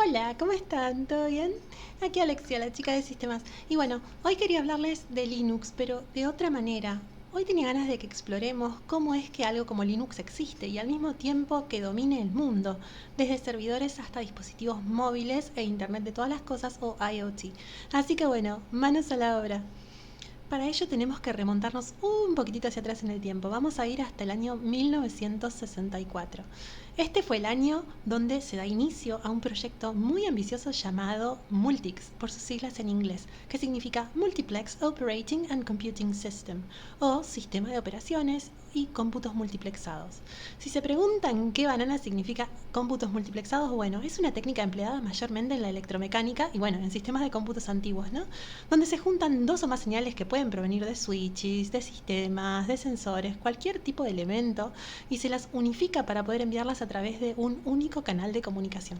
Hola, ¿cómo están? ¿Todo bien? Aquí Alexia, la chica de sistemas. Y bueno, hoy quería hablarles de Linux, pero de otra manera. Hoy tenía ganas de que exploremos cómo es que algo como Linux existe y al mismo tiempo que domine el mundo, desde servidores hasta dispositivos móviles e Internet de todas las cosas o IoT. Así que bueno, manos a la obra. Para ello tenemos que remontarnos un poquitito hacia atrás en el tiempo. Vamos a ir hasta el año 1964. Este fue el año donde se da inicio a un proyecto muy ambicioso llamado Multics, por sus siglas en inglés, que significa Multiplex Operating and Computing System, o Sistema de Operaciones y Cómputos Multiplexados. Si se preguntan qué banana significa cómputos multiplexados, bueno, es una técnica empleada mayormente en la electromecánica y bueno, en sistemas de cómputos antiguos, ¿no? Donde se juntan dos o más señales que pueden provenir de switches, de sistemas, de sensores, cualquier tipo de elemento, y se las unifica para poder enviarlas a través de un único canal de comunicación.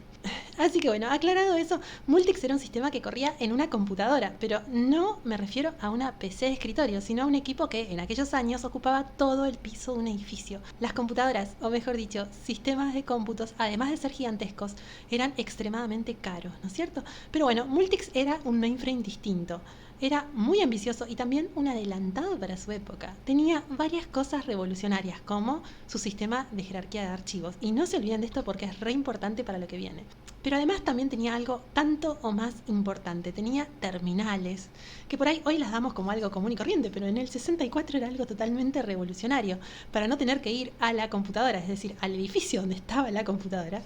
Así que bueno, aclarado eso, Multics era un sistema que corría en una computadora, pero no me refiero a una PC de escritorio, sino a un equipo que en aquellos años ocupaba todo el piso de un edificio. Las computadoras, o mejor dicho, sistemas de cómputos, además de ser gigantescos, eran extremadamente caros, ¿no es cierto? Pero bueno, Multics era un mainframe distinto. Era muy ambicioso y también un adelantado para su época. Tenía varias cosas revolucionarias, como su sistema de jerarquía de archivos. Y no se olviden de esto porque es re importante para lo que viene. Pero además también tenía algo tanto o más importante. Tenía terminales, que por ahí hoy las damos como algo común y corriente, pero en el 64 era algo totalmente revolucionario. Para no tener que ir a la computadora, es decir, al edificio donde estaba la computadora,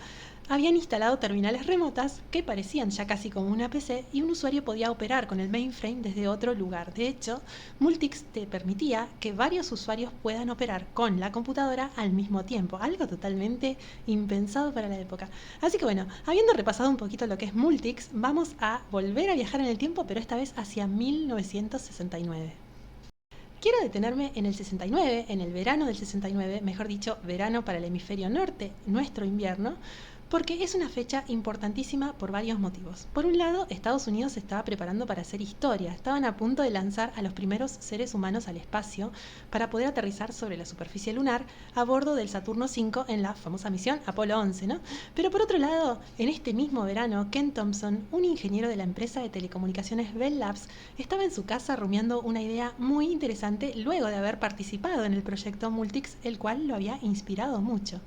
habían instalado terminales remotas que parecían ya casi como una PC y un usuario podía operar con el mainframe desde otro lugar. De hecho, Multics te permitía que varios usuarios puedan operar con la computadora al mismo tiempo, algo totalmente impensado para la época. Así que bueno, habiendo repasado un poquito lo que es Multics, vamos a volver a viajar en el tiempo, pero esta vez hacia 1969. Quiero detenerme en el 69, en el verano del 69, mejor dicho, verano para el hemisferio norte, nuestro invierno, porque es una fecha importantísima por varios motivos. Por un lado, Estados Unidos se estaba preparando para hacer historia. Estaban a punto de lanzar a los primeros seres humanos al espacio para poder aterrizar sobre la superficie lunar a bordo del Saturno V en la famosa misión Apolo 11, ¿no? Pero por otro lado, en este mismo verano, Ken Thompson, un ingeniero de la empresa de telecomunicaciones Bell Labs, estaba en su casa rumiando una idea muy interesante luego de haber participado en el proyecto Multics, el cual lo había inspirado mucho.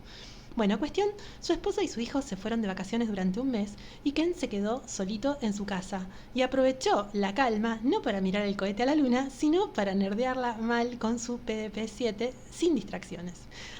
Bueno, cuestión, su esposa y su hijo se fueron de vacaciones durante un mes y Ken se quedó solito en su casa y aprovechó la calma no para mirar el cohete a la luna, sino para nerdearla mal con su PDP-7 sin distracciones.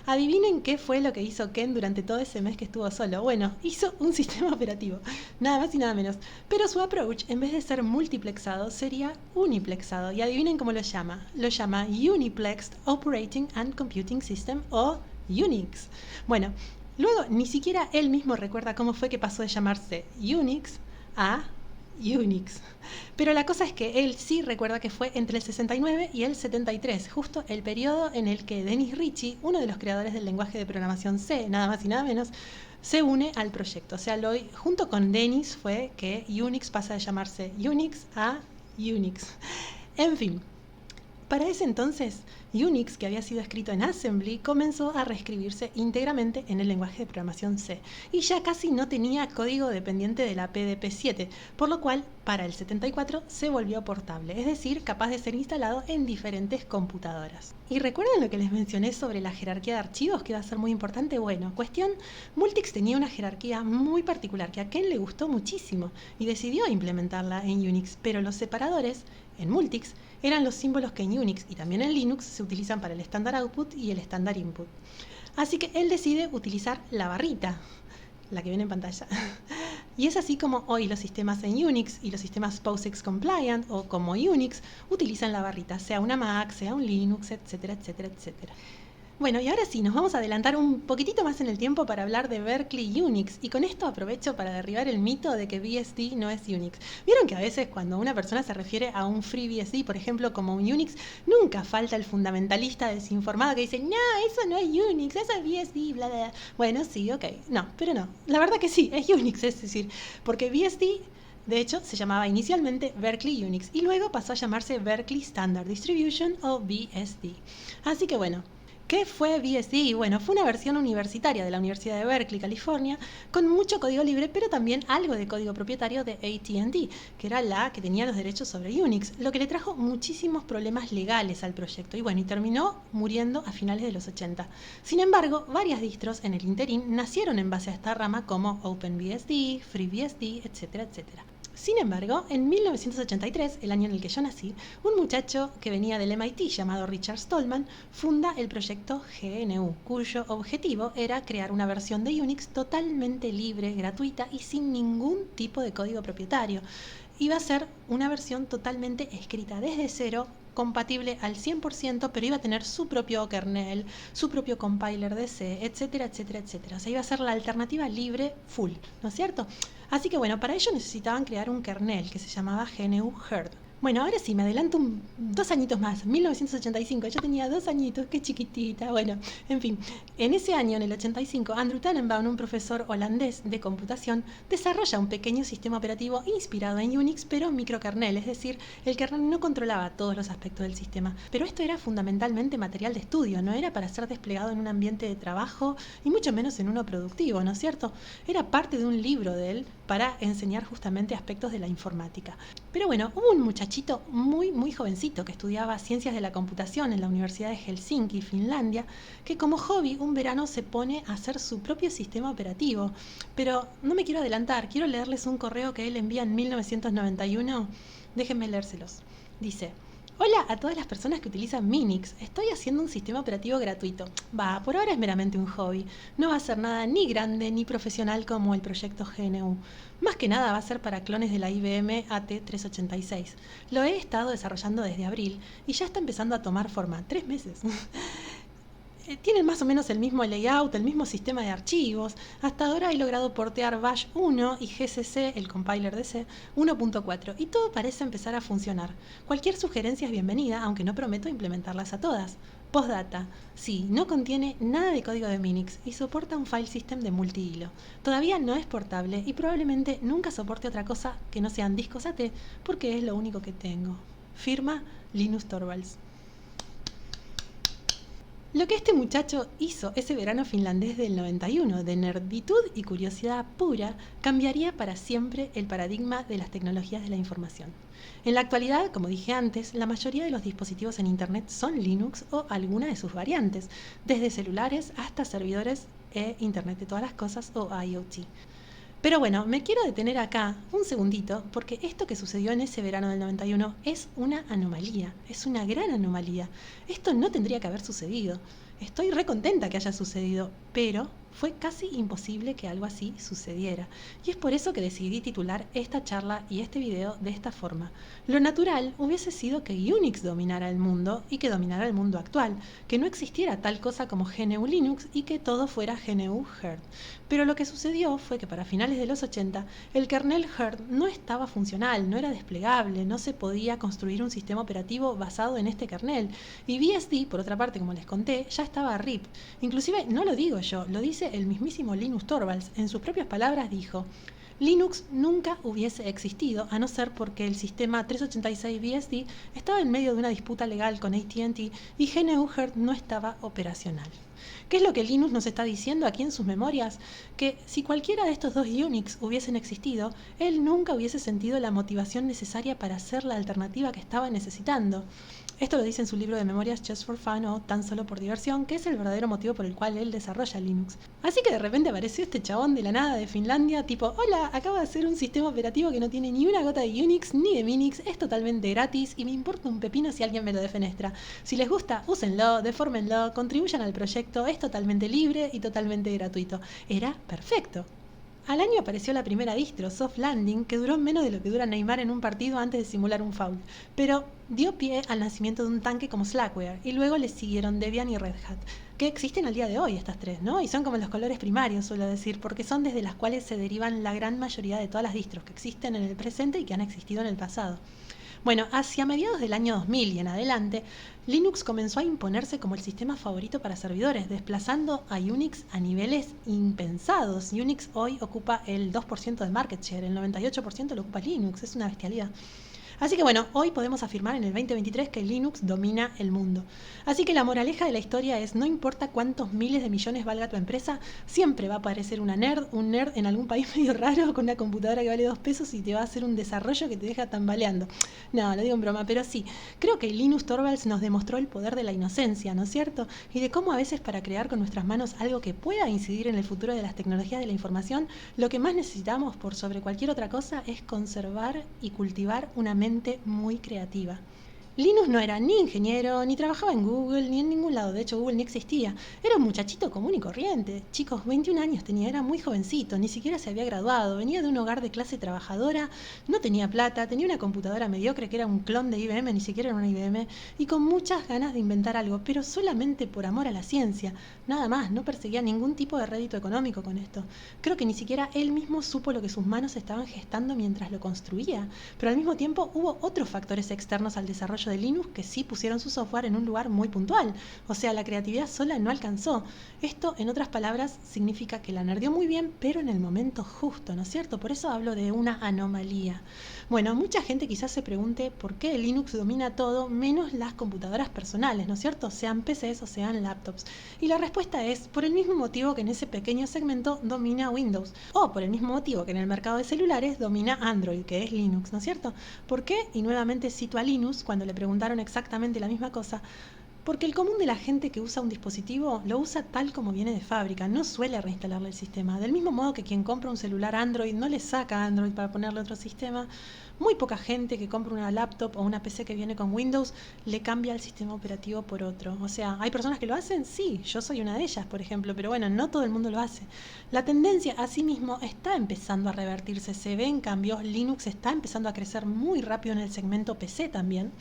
Adivinen qué fue lo que hizo Ken durante todo ese mes que estuvo solo. Bueno, hizo un sistema operativo, nada más y nada menos. Pero su approach, en vez de ser multiplexado, sería uniplexado. Y adivinen cómo lo llama. Lo llama Uniplexed Operating and Computing System o Unix. Bueno, luego ni siquiera él mismo recuerda cómo fue que pasó de llamarse Unix a Unix. Pero la cosa es que él sí recuerda que fue entre el 69 y el 73, justo el periodo en el que Dennis Ritchie, uno de los creadores del lenguaje de programación C, nada más y nada menos, se une al proyecto. O sea, junto con Dennis fue que Unix pasa de llamarse Unix a Unix. En fin, para ese entonces, Unix, que había sido escrito en Assembly, comenzó a reescribirse íntegramente en el lenguaje de programación C, y ya casi no tenía código dependiente de la PDP-7, por lo cual, para el 74 se volvió portable, es decir, capaz de ser instalado en diferentes computadoras. ¿Y recuerdan lo que les mencioné sobre la jerarquía de archivos, que va a ser muy importante? Bueno, cuestión, Multics tenía una jerarquía muy particular que a Ken le gustó muchísimo, y decidió implementarla en Unix, pero los separadores, en Multics, eran los símbolos que en Unix y también en Linux se utilizan para el estándar output y el estándar input. Así que él decide utilizar la barrita, la que viene en pantalla. Y es así como hoy los sistemas en Unix y los sistemas POSIX compliant o como Unix utilizan la barrita, sea una Mac, sea un Linux, etcétera, etcétera, etcétera. Bueno, y ahora sí, nos vamos a adelantar un poquitito más en el tiempo para hablar de Berkeley Unix, y con esto aprovecho para derribar el mito de que BSD no es Unix. Vieron que a veces cuando una persona se refiere a un FreeBSD, por ejemplo, como un Unix, nunca falta el fundamentalista desinformado que dice, no, eso no es Unix, eso es BSD, bla, bla, bla. Bueno, sí, ok, no, pero no, la verdad que sí, es Unix, es decir, porque BSD de hecho, se llamaba inicialmente Berkeley Unix y luego pasó a llamarse Berkeley Standard Distribution o BSD. Así que bueno, ¿Qué fue BSD? Bueno, fue una versión universitaria de la Universidad de Berkeley, California, con mucho código libre, pero también algo de código propietario de AT&T, que era la que tenía los derechos sobre Unix, lo que le trajo muchísimos problemas legales al proyecto. Y bueno, y terminó muriendo a finales de los 80. Sin embargo, varias distros en el interín nacieron en base a esta rama como OpenBSD, FreeBSD, etcétera, etcétera. Sin embargo, en 1983, el año en el que yo nací, un muchacho que venía del MIT llamado Richard Stallman funda el proyecto GNU, cuyo objetivo era crear una versión de Unix totalmente libre, gratuita y sin ningún tipo de código propietario. Iba a ser una versión totalmente escrita desde cero, compatible al 100%, pero iba a tener su propio kernel, su propio compiler de C, etcétera, etcétera, etcétera. O sea, iba a ser la alternativa libre full, ¿no es cierto? Así que bueno, para ello necesitaban crear un kernel que se llamaba GNU Herd. Bueno, ahora sí, me adelanto 2 añitos más, 1985, yo tenía 2 añitos, qué chiquitita, bueno, en fin. En ese año, en el 85, Andrew Tannenbaum, un profesor holandés de computación, desarrolla un pequeño sistema operativo inspirado en Unix, pero microkernel, es decir, el kernel no controlaba todos los aspectos del sistema, pero esto era fundamentalmente material de estudio, no era para ser desplegado en un ambiente de trabajo y mucho menos en uno productivo, ¿no es cierto? Era parte de un libro de él para enseñar justamente aspectos de la informática. Pero bueno, hubo un muchachito muy jovencito que estudiaba ciencias de la computación en la Universidad de Helsinki, Finlandia, que como hobby un verano se pone a hacer su propio sistema operativo. Pero no me quiero adelantar, quiero leerles un correo que él envía en 1991. Déjenme leérselos. Dice: hola a todas las personas que utilizan Minix. Estoy haciendo un sistema operativo gratuito. Por ahora es meramente un hobby. No va a ser nada ni grande ni profesional como el proyecto GNU. Más que nada va a ser para clones de la IBM AT386. Lo he estado desarrollando desde abril y ya está empezando a tomar forma. 3 meses. Tienen más o menos el mismo layout, el mismo sistema de archivos. Hasta ahora he logrado portear Bash 1 y GCC, el compiler de C, 1.4, y todo parece empezar a funcionar. Cualquier sugerencia es bienvenida, aunque no prometo implementarlas a todas. Postdata: sí, no contiene nada de código de Minix y soporta un file system de multihilo. Todavía no es portable y probablemente nunca soporte otra cosa que no sean discos AT, porque es lo único que tengo. Firma Linus Torvalds. Lo que este muchacho hizo ese verano finlandés del 91, de nerditud y curiosidad pura, cambiaría para siempre el paradigma de las tecnologías de la información. En la actualidad, como dije antes, la mayoría de los dispositivos en Internet son Linux o alguna de sus variantes, desde celulares hasta servidores e Internet de todas las cosas o IoT. Pero bueno, me quiero detener acá un segundito porque esto que sucedió en ese verano del 91 es una anomalía, es una gran anomalía. Esto no tendría que haber sucedido. Estoy recontenta que haya sucedido, pero fue casi imposible que algo así sucediera. Y es por eso que decidí titular esta charla y este video de esta forma. Lo natural hubiese sido que Unix dominara el mundo y que dominara el mundo actual, que no existiera tal cosa como GNU Linux y que todo fuera GNU Herd. Pero lo que sucedió fue que para finales de los 80 el kernel Herd no estaba funcional, no era desplegable, no se podía construir un sistema operativo basado en este kernel. Y BSD, por otra parte, como les conté, ya estaba RIP. Inclusive no lo digo yo, lo dice el mismísimo Linus Torvalds. En sus propias palabras dijo: Linux nunca hubiese existido a no ser porque el sistema 386 BSD estaba en medio de una disputa legal con AT&T y GNU Herd no estaba operacional. ¿Qué es lo que Linus nos está diciendo aquí en sus memorias? Que si cualquiera de estos dos Unix hubiesen existido, él nunca hubiese sentido la motivación necesaria para hacer la alternativa que estaba necesitando. Esto lo dice en su libro de memorias Just for Fun o Tan solo por diversión, que es el verdadero motivo por el cual él desarrolla Linux. Así que de repente apareció este chabón de la nada de Finlandia, tipo: hola, acabo de hacer un sistema operativo que no tiene ni una gota de Unix ni de Minix, es totalmente gratis y me importa un pepino si alguien me lo defenestra. Si les gusta, úsenlo, defórmenlo, contribuyan al proyecto, es totalmente libre y totalmente gratuito. Era perfecto. Al año apareció la primera distro, Soft Landing, que duró menos de lo que dura Neymar en un partido antes de simular un foul, pero dio pie al nacimiento de un tanque como Slackware, y luego le siguieron Debian y Red Hat, que existen al día de hoy estas tres, ¿no? Y son como los colores primarios, suelo decir, porque son desde las cuales se derivan la gran mayoría de todas las distros que existen en el presente y que han existido en el pasado. Bueno, hacia mediados del año 2000 y en adelante, Linux comenzó a imponerse como el sistema favorito para servidores, desplazando a Unix a niveles impensados. Unix hoy ocupa el 2% de market share, el 98% lo ocupa Linux, es una bestialidad. Así que bueno, hoy podemos afirmar en el 2023 que Linux domina el mundo. Así que la moraleja de la historia es, no importa cuántos miles de millones valga tu empresa, siempre va a aparecer un nerd en algún país medio raro con una computadora que vale 2 pesos y te va a hacer un desarrollo que te deja tambaleando. No, lo digo en broma, pero sí, creo que Linus Torvalds nos demostró el poder de la inocencia, ¿no es cierto? Y de cómo a veces para crear con nuestras manos algo que pueda incidir en el futuro de las tecnologías de la información, lo que más necesitamos por sobre cualquier otra cosa es conservar y cultivar una mente muy creativa. Linus no era ni ingeniero, ni trabajaba en Google, ni en ningún lado. De hecho, Google ni existía. Era un muchachito común y corriente. Chicos, 21 años tenía, era muy jovencito, ni siquiera se había graduado. Venía de un hogar de clase trabajadora, no tenía plata, tenía una computadora mediocre que era un clon de IBM, ni siquiera era una IBM, y con muchas ganas de inventar algo, pero solamente por amor a la ciencia. Nada más, no perseguía ningún tipo de rédito económico con esto. Creo que ni siquiera él mismo supo lo que sus manos estaban gestando mientras lo construía. Pero al mismo tiempo hubo otros factores externos al desarrollo de Linux que sí pusieron su software en un lugar muy puntual. O sea, la creatividad sola no alcanzó. Esto, en otras palabras, significa que la nerdeó muy bien, pero en el momento justo, ¿no es cierto? Por eso hablo de una anomalía. Bueno, mucha gente quizás se pregunte por qué Linux domina todo menos las computadoras personales, ¿no es cierto? Sean PCs o sean laptops. Y la respuesta es por el mismo motivo que en ese pequeño segmento domina Windows, o por el mismo motivo que en el mercado de celulares domina Android, que es Linux, ¿no es cierto? ¿Por qué? Y nuevamente cito a Linus cuando le preguntaron exactamente la misma cosa. Porque el común de la gente que usa un dispositivo lo usa tal como viene de fábrica, no suele reinstalarle el sistema. Del mismo modo que quien compra un celular Android no le saca Android para ponerle otro sistema, muy poca gente que compra una laptop o una PC que viene con Windows le cambia el sistema operativo por otro. O sea, ¿hay personas que lo hacen? Sí, yo soy una de ellas, por ejemplo, pero bueno, no todo el mundo lo hace. La tendencia, asimismo, está empezando a revertirse. Se ven cambios, Linux está empezando a crecer muy rápido en el segmento PC también.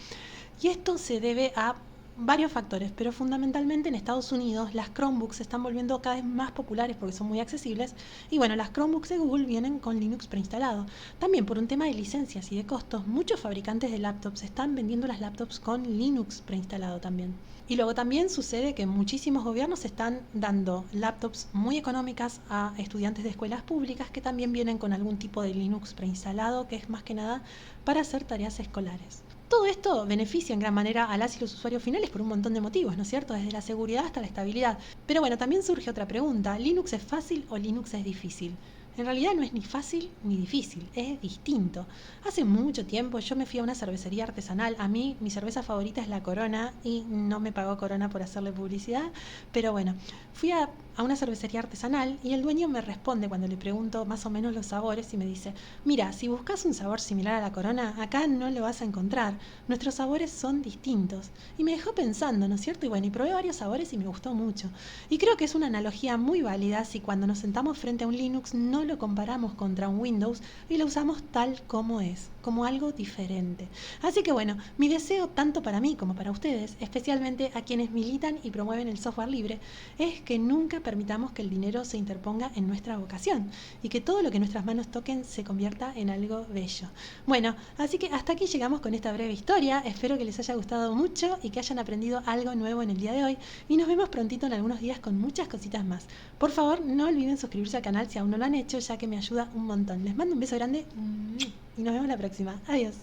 Y esto se debe a varios factores, pero fundamentalmente en Estados Unidos las Chromebooks se están volviendo cada vez más populares porque son muy accesibles y bueno, las Chromebooks de Google vienen con Linux preinstalado. También por un tema de licencias y de costos, muchos fabricantes de laptops están vendiendo las laptops con Linux preinstalado también. Y luego también sucede que muchísimos gobiernos están dando laptops muy económicas a estudiantes de escuelas públicas que también vienen con algún tipo de Linux preinstalado, que es más que nada para hacer tareas escolares. Todo esto beneficia en gran manera a las y los usuarios finales por un montón de motivos, ¿no es cierto? Desde la seguridad hasta la estabilidad. Pero bueno, también surge otra pregunta. ¿Linux es fácil o Linux es difícil? En realidad no es ni fácil ni difícil, es distinto. Hace mucho tiempo yo me fui a una cervecería artesanal. A mí mi cerveza favorita es la Corona y no me pagó Corona por hacerle publicidad. Pero bueno, fui a una cervecería artesanal y el dueño me responde cuando le pregunto más o menos los sabores y me dice, mira, si buscas un sabor similar a la Corona, acá no lo vas a encontrar. Nuestros sabores son distintos. Y me dejó pensando, ¿no es cierto? Y bueno, y probé varios sabores y me gustó mucho. Y creo que es una analogía muy válida si cuando nos sentamos frente a un Linux no lo comparamos contra un Windows y lo usamos tal como es, como algo diferente. Así que bueno, mi deseo tanto para mí como para ustedes, especialmente a quienes militan y promueven el software libre, es que nunca permitamos que el dinero se interponga en nuestra vocación y que todo lo que nuestras manos toquen se convierta en algo bello. Bueno, así que hasta aquí llegamos con esta breve historia. Espero que les haya gustado mucho y que hayan aprendido algo nuevo en el día de hoy y nos vemos prontito en algunos días con muchas cositas más. Por favor, no olviden suscribirse al canal si aún no lo han hecho, ya que me ayuda un montón. Les mando un beso grande y nos vemos la próxima. Adiós.